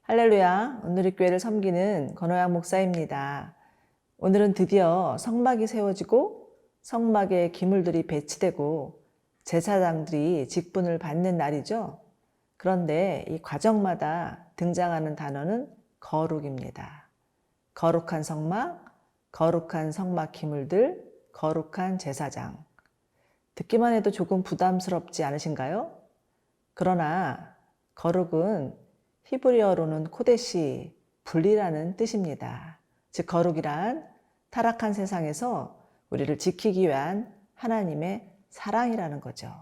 할렐루야, 오늘의 교회를 섬기는 권호양 목사입니다. 오늘은 드디어 성막이 세워지고 성막에 기물들이 배치되고 제사장들이 직분을 받는 날이죠. 그런데 이 과정마다 등장하는 단어는 거룩입니다. 거룩한 성막, 거룩한 성막 기물들, 거룩한 제사장. 듣기만 해도 조금 부담스럽지 않으신가요? 그러나 거룩은 히브리어로는 코데시, 분리라는 뜻입니다. 즉 거룩이란 타락한 세상에서 우리를 지키기 위한 하나님의 사랑이라는 거죠.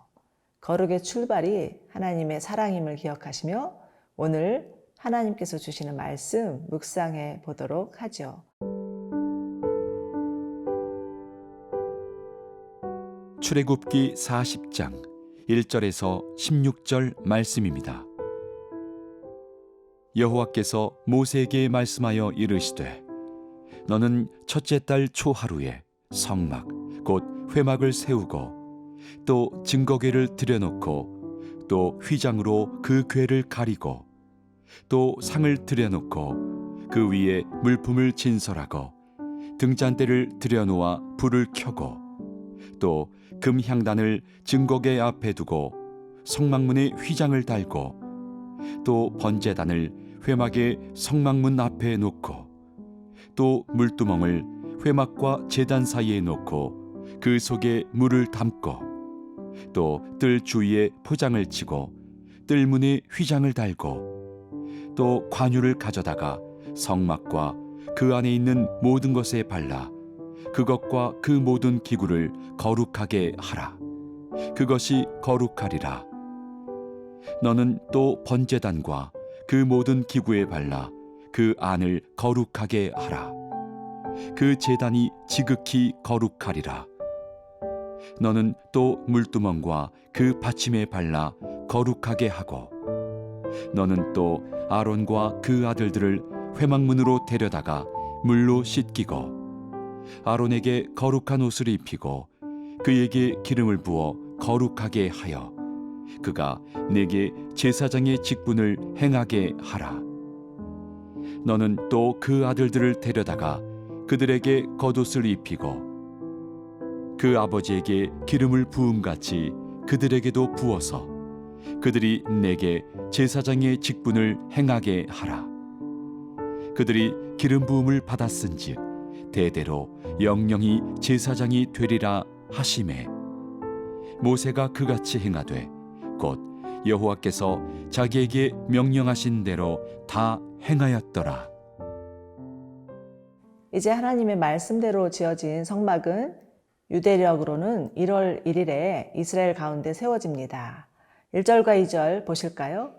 거룩의 출발이 하나님의 사랑임을 기억하시며 오늘 하나님께서 주시는 말씀 묵상해 보도록 하죠. 출애굽기 40장 1절에서 16절 말씀입니다. 여호와께서 모세에게 말씀하여 이르시되 너는 첫째 달 초하루에 성막 곧 회막을 세우고 또 증거궤를 들여놓고 또 휘장으로 그 궤를 가리고 또 상을 들여놓고 그 위에 물품을 진설하고 등잔대를 들여놓아 불을 켜고 또 금향단을 증거궤 앞에 두고 성막문에 휘장을 달고 또 번제단을 회막의 성막문 앞에 놓고 또 물두멍을 회막과 제단 사이에 놓고 그 속에 물을 담고 또 뜰 주위에 포장을 치고 뜰문에 휘장을 달고 또 관유를 가져다가 성막과 그 안에 있는 모든 것에 발라 그것과 그 모든 기구를 거룩하게 하라. 그것이 거룩하리라. 너는 또 번제단과 그 모든 기구에 발라 그 안을 거룩하게 하라. 그 제단이 지극히 거룩하리라. 너는 또 물두멍과 그 받침에 발라 거룩하게 하고 너는 또 아론과 그 아들들을 회막문으로 데려다가 물로 씻기고 아론에게 거룩한 옷을 입히고 그에게 기름을 부어 거룩하게 하여 그가 내게 제사장의 직분을 행하게 하라. 너는 또 그 아들들을 데려다가 그들에게 겉옷을 입히고 그 아버지에게 기름을 부음같이 그들에게도 부어서 그들이 내게 제사장의 직분을 행하게 하라. 그들이 기름 부음을 받았은즉 대대로 영영이 제사장이 되리라 하시매 모세가 그같이 행하되 곧 여호와께서 자기에게 명령하신 대로 다 행하였더라. 이제 하나님의 말씀대로 지어진 성막은 유대력으로는 1월 1일에 이스라엘 가운데 세워집니다. 1절과 2절 보실까요?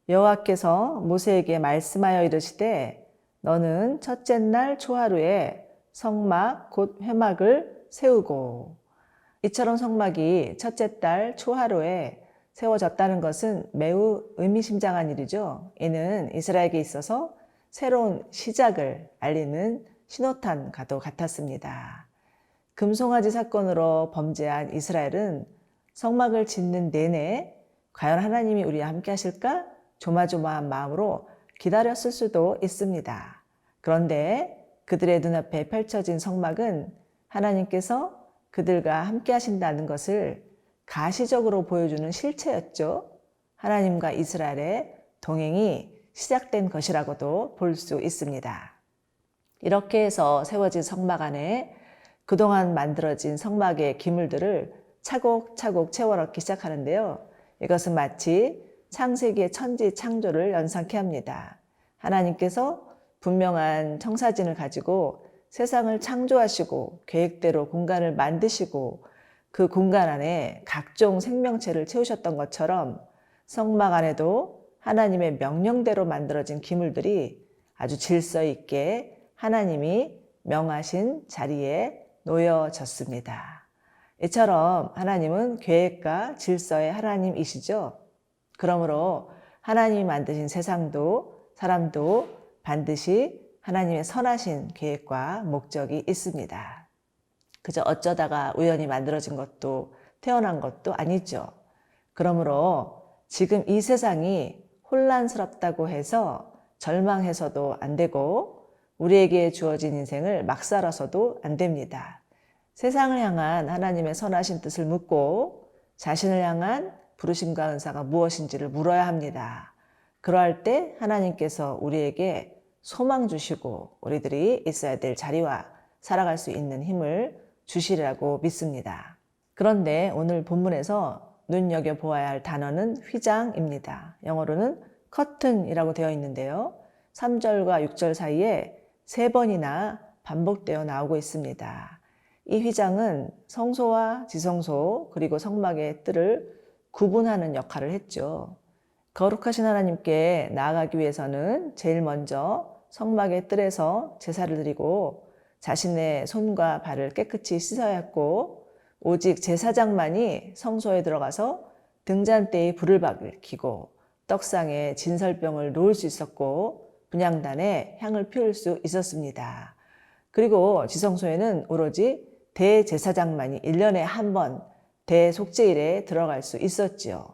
여호와께서 모세에게 말씀하여 이르시되 너는 첫째 날 초하루에 성막 곧 회막을 세우고 이처럼 성막이 첫째 달 초하루에 세워졌다는 것은 매우 의미심장한 일이죠. 이는 이스라엘에게 있어서 새로운 시작을 알리는 신호탄과도 같았습니다. 금송아지 사건으로 범죄한 이스라엘은 성막을 짓는 내내 과연 하나님이 우리와 함께 하실까? 조마조마한 마음으로 기다렸을 수도 있습니다. 그런데 그들의 눈앞에 펼쳐진 성막은 하나님께서 그들과 함께 하신다는 것을 가시적으로 보여주는 실체였죠. 하나님과 이스라엘의 동행이 시작된 것이라고도 볼 수 있습니다. 이렇게 해서 세워진 성막 안에 그동안 만들어진 성막의 기물들을 차곡차곡 채워넣기 시작하는데요. 이것은 마치 창세기의 천지 창조를 연상케 합니다. 하나님께서 분명한 청사진을 가지고 세상을 창조하시고 계획대로 공간을 만드시고 그 공간 안에 각종 생명체를 채우셨던 것처럼 성막 안에도 하나님의 명령대로 만들어진 기물들이 아주 질서 있게 하나님이 명하신 자리에 놓여졌습니다. 이처럼 하나님은 계획과 질서의 하나님이시죠. 그러므로 하나님이 만드신 세상도 사람도 반드시 하나님의 선하신 계획과 목적이 있습니다. 그저 어쩌다가 우연히 만들어진 것도 태어난 것도 아니죠. 그러므로 지금 이 세상이 혼란스럽다고 해서 절망해서도 안 되고 우리에게 주어진 인생을 막 살아서도 안 됩니다. 세상을 향한 하나님의 선하신 뜻을 묻고 자신을 향한 부르심과 은사가 무엇인지를 물어야 합니다. 그러할 때 하나님께서 우리에게 소망 주시고 우리들이 있어야 될 자리와 살아갈 수 있는 힘을 주시리라고 믿습니다. 그런데 오늘 본문에서 눈여겨보아야 할 단어는 휘장입니다. 영어로는 curtain이라고 되어 있는데요. 3절과 6절 사이에 3번이나 반복되어 나오고 있습니다. 이 휘장은 성소와 지성소 그리고 성막의 뜰을 구분하는 역할을 했죠. 거룩하신 하나님께 나아가기 위해서는 제일 먼저 성막의 뜰에서 제사를 드리고 자신의 손과 발을 깨끗이 씻어야 했고 오직 제사장만이 성소에 들어가서 등잔대에 불을 밝히고 떡상에 진설병을 놓을 수 있었고 분향단에 향을 피울 수 있었습니다. 그리고 지성소에는 오로지 대제사장만이 1년에 한 번 대속죄일에 들어갈 수 있었지요.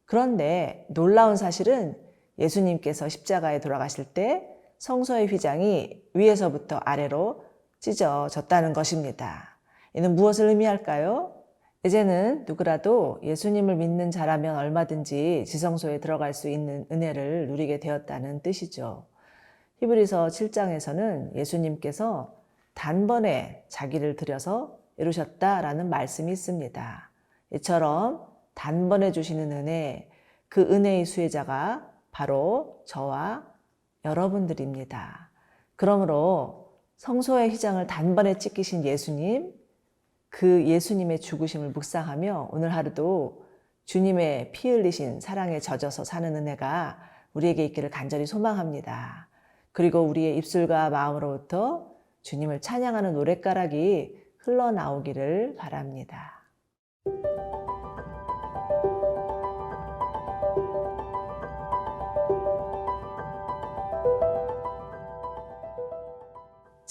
그런데 놀라운 사실은 예수님께서 십자가에 돌아가실 때 성소의 휘장이 위에서부터 아래로 찢어졌다는 것입니다. 이는 무엇을 의미할까요? 이제는 누구라도 예수님을 믿는 자라면 얼마든지 지성소에 들어갈 수 있는 은혜를 누리게 되었다는 뜻이죠. 히브리서 7장에서는 예수님께서 단번에 자기를 들여서 이루셨다라는 말씀이 있습니다. 이처럼 단번에 주시는 은혜, 그 은혜의 수혜자가 바로 저와 여러분들입니다. 그러므로 성소의 휘장을 단번에 찢기신 예수님, 그 예수님의 죽으심을 묵상하며 오늘 하루도 주님의 피 흘리신 사랑에 젖어서 사는 은혜가 우리에게 있기를 간절히 소망합니다. 그리고 우리의 입술과 마음으로부터 주님을 찬양하는 노랫가락이 흘러나오기를 바랍니다.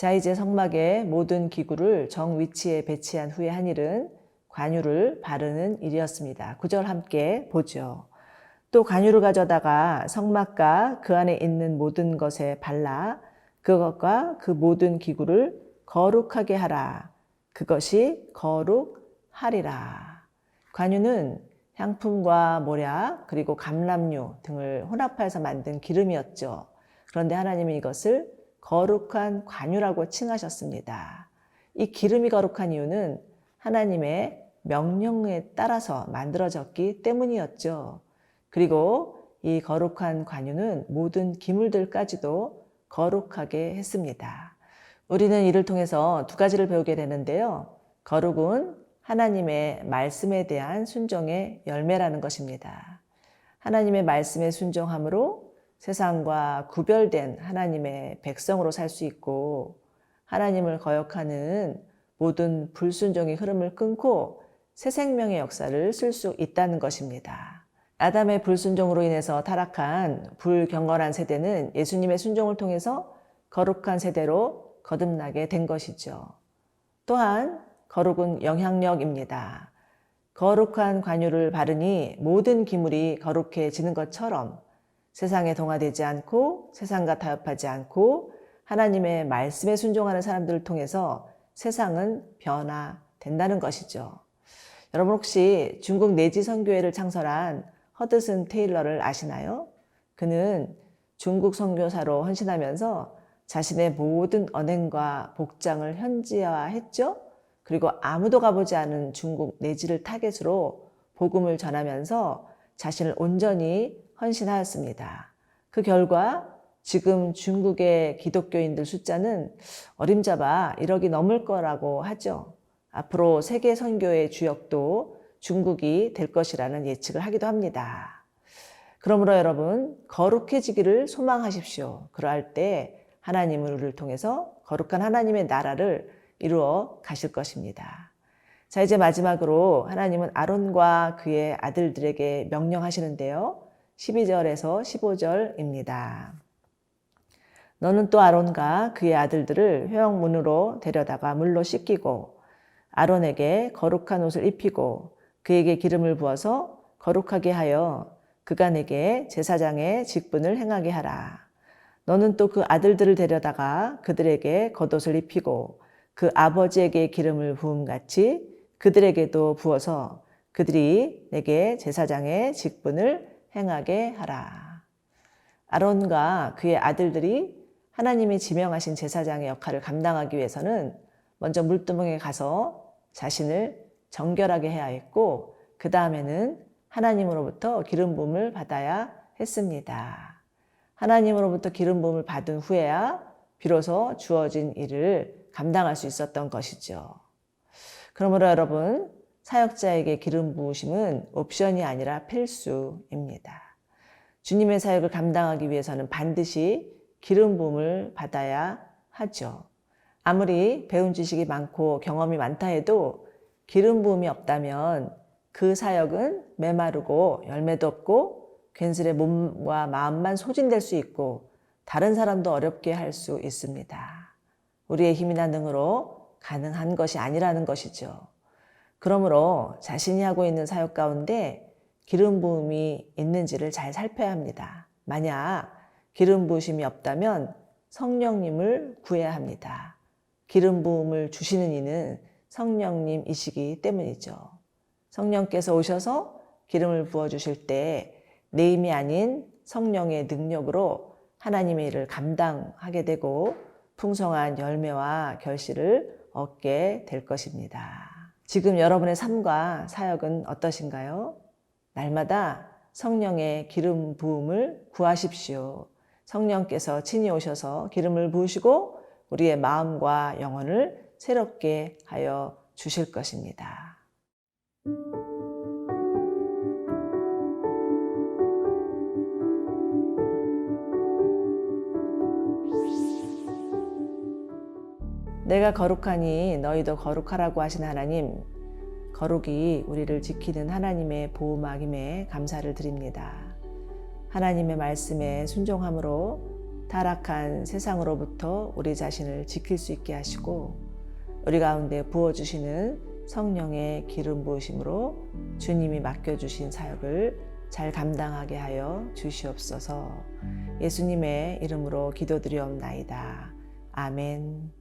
자, 이제 성막의 모든 기구를 정 위치에 배치한 후에 한 일은 관유를 바르는 일이었습니다. 9절 함께 보죠. 또 관유를 가져다가 성막과 그 안에 있는 모든 것에 발라 그것과 그 모든 기구를 거룩하게 하라. 그것이 거룩하리라. 관유는 향품과 모략 그리고 감람류 등을 혼합해서 만든 기름이었죠. 그런데 하나님은 이것을 거룩한 관유라고 칭하셨습니다. 이 기름이 거룩한 이유는 하나님의 명령에 따라서 만들어졌기 때문이었죠. 그리고 이 거룩한 관유는 모든 기물들까지도 거룩하게 했습니다. 우리는 이를 통해서 두 가지를 배우게 되는데요. 거룩은 하나님의 말씀에 대한 순종의 열매라는 것입니다. 하나님의 말씀에 순종함으로 세상과 구별된 하나님의 백성으로 살 수 있고 하나님을 거역하는 모든 불순종의 흐름을 끊고 새 생명의 역사를 쓸 수 있다는 것입니다. 아담의 불순종으로 인해서 타락한 불경건한 세대는 예수님의 순종을 통해서 거룩한 세대로 거듭나게 된 것이죠. 또한 거룩은 영향력입니다. 거룩한 관유를 바르니 모든 기물이 거룩해지는 것처럼 세상에 동화되지 않고 세상과 타협하지 않고 하나님의 말씀에 순종하는 사람들을 통해서 세상은 변화된다는 것이죠. 여러분 혹시 중국 내지 선교회를 창설한 허드슨 테일러를 아시나요? 그는 중국 선교사로 헌신하면서 자신의 모든 언행과 복장을 현지화했죠. 그리고 아무도 가보지 않은 중국 내지를 타겟으로 복음을 전하면서 자신을 온전히 헌신하였습니다. 그 결과 지금 중국의 기독교인들 숫자는 어림잡아 1억이 넘을 거라고 하죠. 앞으로 세계 선교의 주역도 중국이 될 것이라는 예측을 하기도 합니다. 그러므로 여러분 거룩해지기를 소망하십시오. 그러할 때 하나님은 우리를 통해서 거룩한 하나님의 나라를 이루어 가실 것입니다. 자, 이제 마지막으로 하나님은 아론과 그의 아들들에게 명령하시는데요. 12절에서 15절입니다. 너는 또 아론과 그의 아들들을 회막문으로 데려다가 물로 씻기고 아론에게 거룩한 옷을 입히고 그에게 기름을 부어서 거룩하게 하여 그가 내게 제사장의 직분을 행하게 하라. 너는 또 그 아들들을 데려다가 그들에게 겉옷을 입히고 그 아버지에게 기름을 부음같이 그들에게도 부어서 그들이 내게 제사장의 직분을 행하게 하라. 아론과 그의 아들들이 하나님이 지명하신 제사장의 역할을 감당하기 위해서는 먼저 물두멍에 가서 자신을 정결하게 해야 했고 그 다음에는 하나님으로부터 기름 부음을 받아야 했습니다. 하나님으로부터 기름 부음을 받은 후에야 비로소 주어진 일을 감당할 수 있었던 것이죠. 그러므로 여러분, 사역자에게 기름 부으심은 옵션이 아니라 필수입니다. 주님의 사역을 감당하기 위해서는 반드시 기름 부음을 받아야 하죠. 아무리 배운 지식이 많고 경험이 많다 해도 기름 부음이 없다면 그 사역은 메마르고 열매도 없고 괜스레 몸과 마음만 소진될 수 있고 다른 사람도 어렵게 할 수 있습니다. 우리의 힘이나 능으로 가능한 것이 아니라는 것이죠. 그러므로 자신이 하고 있는 사역 가운데 기름 부음이 있는지를 잘 살펴야 합니다. 만약 기름 부으심이 없다면 성령님을 구해야 합니다. 기름 부음을 주시는 이는 성령님이시기 때문이죠. 성령께서 오셔서 기름을 부어주실 때 내 힘이 아닌 성령의 능력으로 하나님의 일을 감당하게 되고 풍성한 열매와 결실을 얻게 될 것입니다. 지금 여러분의 삶과 사역은 어떠신가요? 날마다 성령의 기름 부음을 구하십시오. 성령께서 친히 오셔서 기름을 부으시고 우리의 마음과 영혼을 새롭게 하여 주실 것입니다. 내가 거룩하니 너희도 거룩하라고 하신 하나님, 거룩이 우리를 지키는 하나님의 보호막임에 감사를 드립니다. 하나님의 말씀에 순종함으로 타락한 세상으로부터 우리 자신을 지킬 수 있게 하시고 우리 가운데 부어주시는 성령의 기름 부으심으로 주님이 맡겨주신 사역을 잘 감당하게 하여 주시옵소서. 예수님의 이름으로 기도드리옵나이다. 아멘.